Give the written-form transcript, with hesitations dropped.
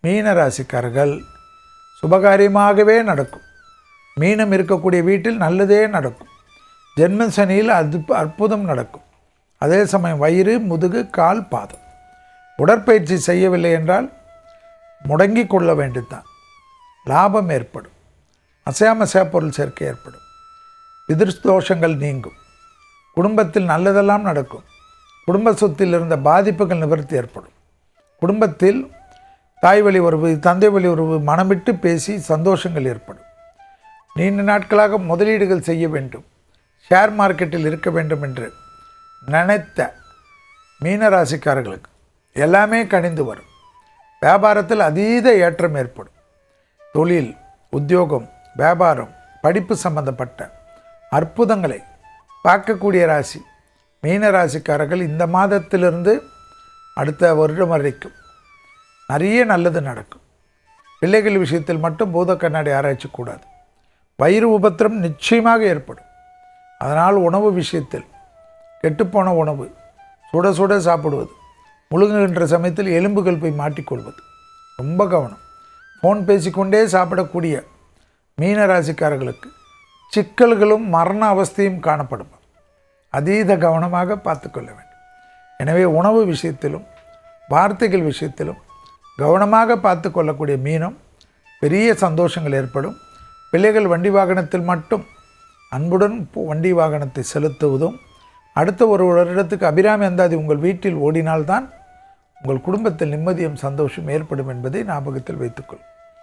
மீன ராசிக்காரர்கள் சுபகாரியமாகவே நடக்கும். மீனம் இருக்கக்கூடிய வீட்டில் நல்லதே நடக்கும். ஜென்ம சனியில் அற்புதம் நடக்கும். அதே சமயம் வயிறு, முதுகு, கால், பாதம். உடற்பயிற்சி செய்யவில்லை என்றால் முடங்கி கொள்ள வேண்டியதுதான். லாபம் ஏற்படும். அசையாமசையா பொருள் சேர்க்கை ஏற்படும். எதிர்தோஷங்கள் நீங்கும். குடும்பத்தில் நல்லதெல்லாம் நடக்கும். குடும்ப சொத்தில் இருந்த பாதிப்புகள் நிவர்த்தி ஏற்படும். குடும்பத்தில் தாய் வழி உறவு, தந்தை வழி உறவு மனமிட்டு பேசி சந்தோஷங்கள் ஏற்படும். நீண்ட நாட்களாக முதலீடுகள் செய்ய வேண்டும், ஷேர் மார்க்கெட்டில் இருக்க வேண்டும் என்று நினைத்த மீனராசிக்காரர்களுக்கு எல்லாமே கனிந்து வரும். வியாபாரத்தில் அதீத ஏற்றம் ஏற்படும். தொழில், உத்தியோகம், வியாபாரம், படிப்பு சம்பந்தப்பட்ட அற்புதங்களை பார்க்கக்கூடிய ராசி மீனராசிக்காரர்கள். இந்த மாதத்திலிருந்து அடுத்த வருடம் வரைக்கும் நிறைய நல்லது நடக்கும். பிள்ளைகள் விஷயத்தில் மட்டும் பூத கண்ணாடி ஆராய்ச்சி கூடாது. வயிறு உபத்திரம் நிச்சயமாக ஏற்படும். அதனால் உணவு விஷயத்தில் கெட்டுப்போன உணவு சுட சுட சாப்பிடுவது, முழுங்குகின்ற சமயத்தில் எலும்புகள் போய் மாட்டிக்கொள்வது ரொம்ப கவனம். ஃபோன் பேசிக்கொண்டே சாப்பிடக்கூடிய மீனராசிக்காரர்களுக்கு சிக்கல்களும் மரண அவஸ்தையும் காணப்படும். அதீத கவனமாக பார்த்து கொள்ள வேண்டும். எனவே உணவு விஷயத்திலும் வார்த்தைகள் விஷயத்திலும் கவனமாக பார்த்து கொள்ளக்கூடிய மீனம் பெரிய சந்தோஷங்கள் ஏற்படும். பிள்ளைகள் வண்டி வாகனத்தில் மட்டும் அன்புடன் வண்டி வாகனத்தை செலுத்துவதும், அடுத்த ஒரு வருடத்துக்கு அபிராமி அந்தாதி உங்கள் வீட்டில் ஓடினால்தான் உங்கள் குடும்பத்தில் நிம்மதியும் சந்தோஷம் ஏற்படும் என்பதை ஞாபகத்தில் வைத்துக்கொள்ளும்.